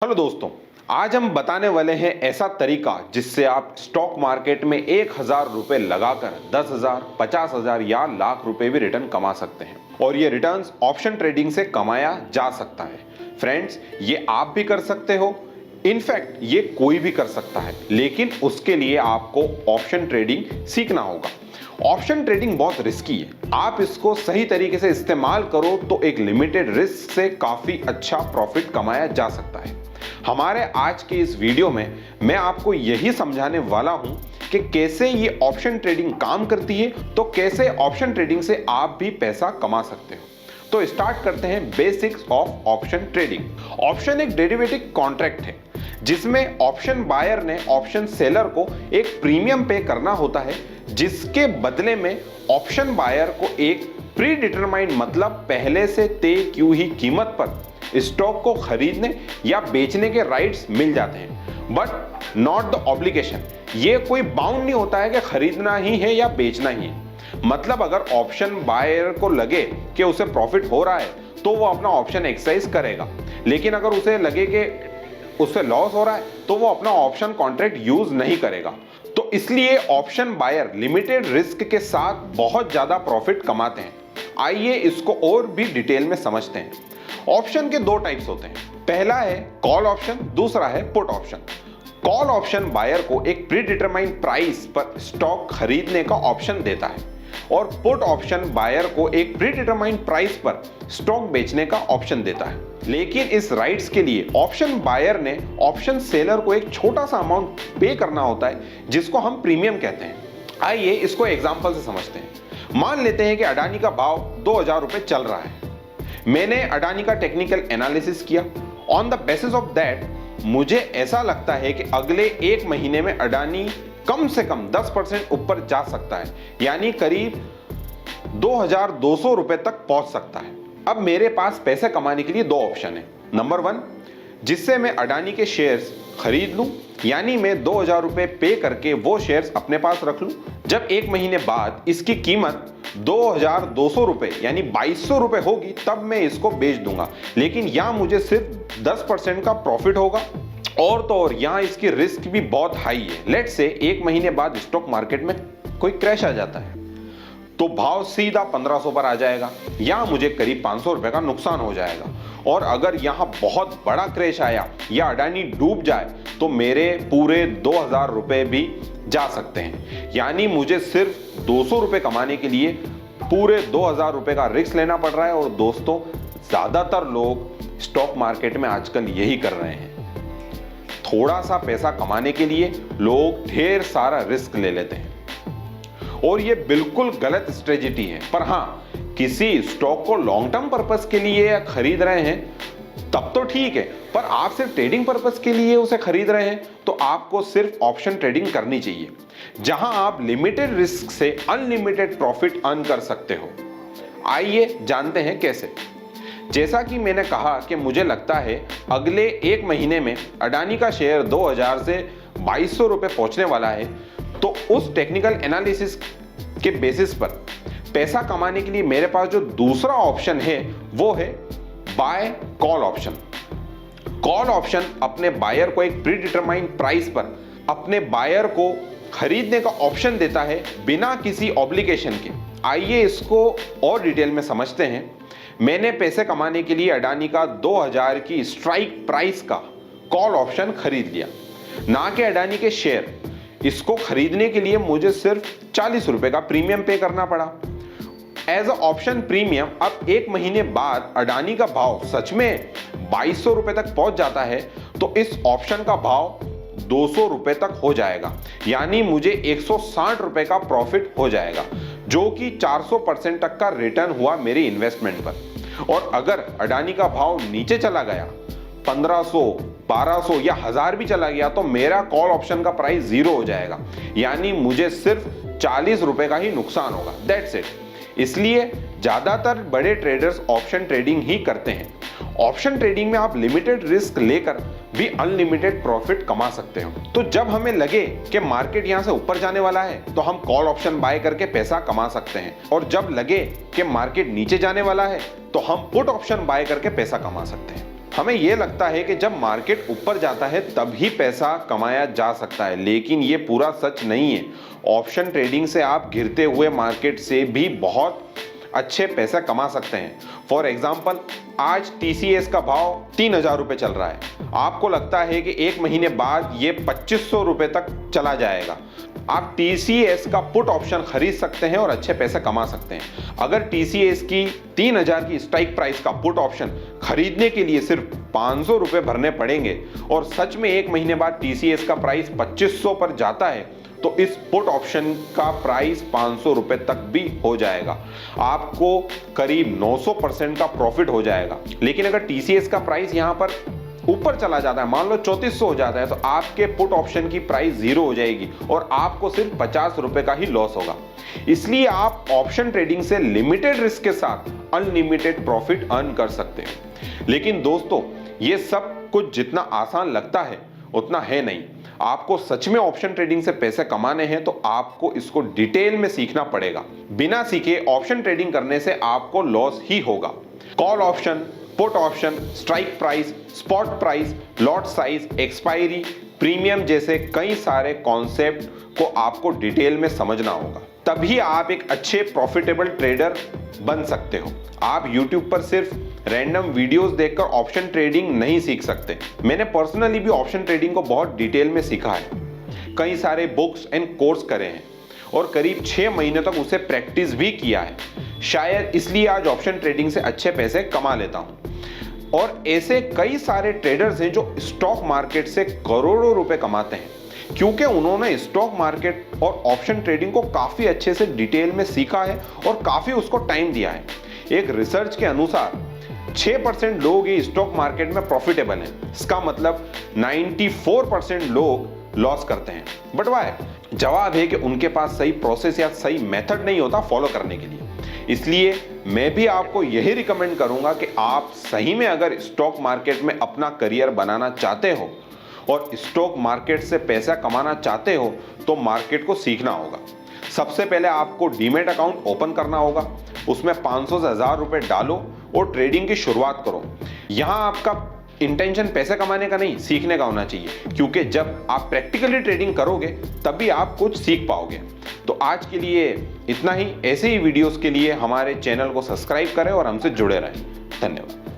Hello दोस्तों, आज हम बताने वाले हैं ऐसा तरीका जिससे आप स्टॉक मार्केट में 1,000 रुपए लगाकर 10,000, 50,000 या लाख रुपए भी रिटर्न कमा सकते हैं। और ये रिटर्न्स ऑप्शन ट्रेडिंग से कमाया जा सकता है। फ्रेंड्स, ये आप भी कर सकते हो, इनफैक्ट ये कोई भी कर सकता है, लेकिन उसके लिए आपको ऑप्शन ट्रेडिंग सीखना होगा। ऑप्शन ट्रेडिंग बहुत रिस्की है। आप इसको सही तरीके से इस्तेमाल करो तो एक लिमिटेड रिस्क से काफी अच्छा प्रॉफिट कमाया जा सकता है। हमारे आज के इस वीडियो में मैं आपको यही समझाने वाला हूं कि कैसे ये ऑप्शन ट्रेडिंग काम करती है, तो कैसे ऑप्शन ट्रेडिंग से आप भी पैसा कमा सकते हो। तो स्टार्ट करते हैं basics of option trading. Option एक डेरिवेटिव कॉन्ट्रैक्ट है जिसमें ऑप्शन बायर ने ऑप्शन सेलर को एक प्रीमियम पे करना होता है, जिसके बदले में ऑप्शन बायर को एक प्री डिटरमाइंड मतलब पहले से तय की हुई कीमत पर स्टॉक को खरीदने या बेचने के राइट्स मिल जाते हैं, बट नॉट द ऑब्लिगेशन। ये कोई बाउंड नहीं होता है कि खरीदना ही है या बेचना ही है। मतलब अगर ऑप्शन बायर को लगे कि उसे प्रॉफिट हो रहा है तो वो अपना ऑप्शन एक्सरसाइज करेगा, लेकिन अगर उसे लगे कि उससे लॉस हो रहा है तो वो अपना ऑप्शन कॉन्ट्रैक्ट यूज नहीं करेगा। तो इसलिए ऑप्शन बायर लिमिटेड रिस्क के साथ बहुत ज्यादा प्रॉफिट कमाते हैं। आइए इसको और भी डिटेल में समझते हैं। ऑप्शन के दो टाइप्स होते हैं। पहला है कॉल ऑप्शन, दूसरा है put option. Call option buyer को एक प्री डिटरमाइंड प्राइस पर स्टॉक खरीदने का ऑप्शन देता है और पुट ऑप्शन बायर को एक प्री डिटरमाइंड प्राइस पर स्टॉक बेचने का ऑप्शन देता है। लेकिन इस राइट्स के लिए ऑप्शन बायर ने ऑप्शन सेलर को एक छोटा सा अमाउंट पे करना होता है, जिसको हम प्रीमियम कहते हैं। आइए इसको एग्जांपल से समझते हैं। मान लेते हैं कि अडानी का भाव 2,000 रुपए चल रहा है। मैंने अडानी का टेक्निकल एनालिसिस किया। On the basis of that मुझे ऐसा लगता है कि अगले एक महीने में अडानी कम से कम 10% ऊपर जा सकता है, यानी करीब 2,200 रुपए तक पहुंच सकता है। अब मेरे पास पैसे कमाने के लिए दो ऑप्शन है। नंबर 1, जिससे मैं अडानी के शेयर्स खरीद लूं, यानी मैं 2,000 रुपए पे करके वो शेयर्स अपने पास रख लूं। जब एक महीने बाद इसकी कीमत 2,200 रुपए यानी 2,200 रुपए होगी तब मैं इसको बेच दूंगा, लेकिन यहां मुझे सिर्फ 10% का प्रॉफिट होगा। और तो और यहां इसकी रिस्क भी बहुत हाई है। लेट्स से एक महीने बाद स्टॉक मार्केट में कोई क्रैश आ जाता है तो भाव सीधा 1,500 पर आ जाएगा, यहां मुझे करीब 500 रुपए का नुकसान हो जाएगा। और अगर यहां बहुत बड़ा क्रैश आया या अडानी डूब जाए तो मेरे पूरे 2,000 रुपए भी जा सकते हैं, यानी मुझे सिर्फ 200 रुपए कमाने के लिए पूरे 2,000 रुपए का रिस्क लेना पड़ रहा है। और दोस्तों, ज्यादातर लोग स्टॉक मार्केट में आजकल यही कर रहे हैं। थोड़ा सा पैसा कमाने के लिए लोग ढेर सारा रिस्क ले लेते हैं और ये बिल्कुल गलत स्ट्रेटजी है। पर हां, किसी स्टॉक को लॉन्ग टर्म पर्पस के लिए खरीद रहे हैं तब तो ठीक है, पर आप सिर्फ ट्रेडिंग पर्पस के लिए उसे खरीद रहे हैं तो आपको सिर्फ ऑप्शन ट्रेडिंग करनी चाहिए, जहां आप लिमिटेड रिस्क से अनलिमिटेड प्रॉफिट अर्न कर सकते हो। आइए जानते हैं कैसे। जैसा कि मैंने कहा कि मुझे लगता है अगले एक महीने में अडानी का शेयर 2,000 से 2,200 रुपए पहुंचने वाला है, तो उस टेक्निकल एनालिसिस के बेसिस पर पैसा कमाने के लिए मेरे पास जो दूसरा ऑप्शन है वो है buy call option. Call option अपने बायर को एक प्री डिटरमाइंड प्राइस पर अपने बायर को खरीदने का ऑप्शन देता है बिना किसी ऑब्लिगेशन के। आइए इसको और डिटेल में समझते हैं। मैंने पैसे कमाने के लिए अडानी का 2,000 की स्ट्राइक प्राइस का कॉल ऑप्शन खरीद लिया, ना कि अडानी के शेयर। इसको खरीदने के लिए मुझे सिर्फ 40 रुपए का प्रीमियम पे करना पड़ा एज अ ऑप्शन प्रीमियम। अब एक महीने बाद अडानी का भाव सच में 2,200 रुपए तक पहुंच जाता है तो इस ऑप्शन का भाव 200 रुपए तक हो जाएगा, यानी मुझे 160 रुपए का प्रॉफिट हो जाएगा, जो कि 400% तक का रिटर्न हुआ मेरी इन्वेस्टमेंट पर। और अगर अडानी का भाव नीचे चला गया, 1,500, 1,200 या 1,000 भी चला गया, तो मेरा कॉल ऑप्शन का प्राइस 0 हो जाएगा, यानी मुझे सिर्फ 40 रुपए का ही नुकसान होगा। That's it. इसलिए ज्यादातर बड़े ट्रेडर्स ऑप्शन ट्रेडिंग ही करते हैं। ऑप्शन ट्रेडिंग में आप लिमिटेड रिस्क लेकर भी अनलिमिटेड प्रॉफिट कमा सकते हो। तो जब हमें लगे कि मार्केट यहां से ऊपर जाने वाला है तो हम कॉल ऑप्शन बाय करके पैसा कमा सकते हैं, और जब लगे कि मार्केट नीचे जाने वाला है तो हम पुट ऑप्शन बाय करके पैसा कमा सकते हैं। हमें यह लगता है कि जब मार्केट ऊपर जाता है तभी पैसा कमाया जा सकता है, लेकिन ये पूरा सच नहीं है। ऑप्शन ट्रेडिंग से आप गिरते हुए मार्केट से भी बहुत अच्छे पैसे कमा सकते हैं। फॉर एग्जाम्पल, आज TCS का भाव 3000 रुपये चल रहा है। आपको लगता है कि एक महीने बाद ये 2500 रुपये तक चला जाएगा। आप TCS का पुट ऑप्शन खरीद सकते हैं और अच्छे पैसे कमा सकते हैं। अगर TCS की 3000 की स्ट्राइक प्राइस का पुट ऑप्शन खरीदने के लिए सिर्फ 500 रुपये भरने पड़ेंगे और सच में एक महीने बाद TCS का प्राइस 2500 पर जाता है, तो इस पुट ऑप्शन का प्राइस 500 रुपए तक भी हो जाएगा। आपको करीब 900% का प्रॉफिट हो जाएगा। लेकिन अगर TCS का प्राइस यहां पर ऊपर चला जाता है, मान लो 3400 हो जाता है, तो आपके पुट ऑप्शन की प्राइस 0 हो जाएगी और आपको सिर्फ 50 रुपए का ही लॉस होगा। इसलिए आप ऑप्शन ट्रेडिंग से लिमिटेड रिस्क के साथ अनलिमिटेड प्रॉफिट अर्न कर सकते हैं। लेकिन दोस्तों, ये सब कुछ जितना आसान लगता है उतना है नहीं। आपको सच में ऑप्शन ट्रेडिंग से पैसे कमाने हैं तो आपको इसको डिटेल में सीखना पड़ेगा। बिना सीखे ऑप्शन ट्रेडिंग करने से आपको लॉस ही होगा। Call option, put option, strike price, spot price, lot size, expiry, premium जैसे कई सारे कॉन्सेप्ट को आपको डिटेल में समझना होगा, तभी आप एक अच्छे प्रॉफिटेबल ट्रेडर बन सकते हो। आप YouTube पर सिर्फ रैंडम वीडियोस देखकर ऑप्शन ट्रेडिंग नहीं सीख सकते। मैंने पर्सनली भी ऑप्शन ट्रेडिंग को बहुत डिटेल में सीखा है, कई सारे बुक्स एंड कोर्स करे हैं और करीब 6 महीने तक उसे प्रैक्टिस भी किया है। शायद इसलिए आज ऑप्शन ट्रेडिंग से अच्छे पैसे कमा लेता हूं। और ऐसे कई सारे ट्रेडर्स हैं जो स्टॉक मार्केट से करोड़ों रुपए कमाते हैं, क्योंकि उन्होंने स्टॉक मार्केट और ऑप्शन ट्रेडिंग को काफी अच्छे से डिटेल में सीखा है और काफी उसको टाइम दिया है। एक रिसर्च के अनुसार 6% लोग ये स्टॉक मार्केट में प्रॉफिटेबल हैं। इसका मतलब 94% लोग लॉस करते हैं। But why? जवाब है कि उनके पास सही प्रोसेस या सही मेथड नहीं होता फॉलो करने के लिए। इसलिए मैं भी आपको यही रिकमेंड करूंगा कि आप सही में अगर स्टॉक मार्केट में अपना करियर बनाना चाहते हो और स्टॉक मार्केट से पैसा कमाना चाहते हो तो मार्केट को सीखना होगा। सबसे पहले आपको डीमैट अकाउंट ओपन करना होगा, उसमें 500 से 1000 रुपए डालो और ट्रेडिंग की शुरुआत करो। यहां आपका इंटेंशन पैसे कमाने का नहीं, सीखने का होना चाहिए, क्योंकि जब आप प्रैक्टिकली ट्रेडिंग करोगे तभी आप कुछ सीख पाओगे। तो आज के लिए इतना ही। ऐसे ही वीडियोस के लिए हमारे चैनल को सब्सक्राइब करें और हमसे जुड़े रहें। धन्यवाद।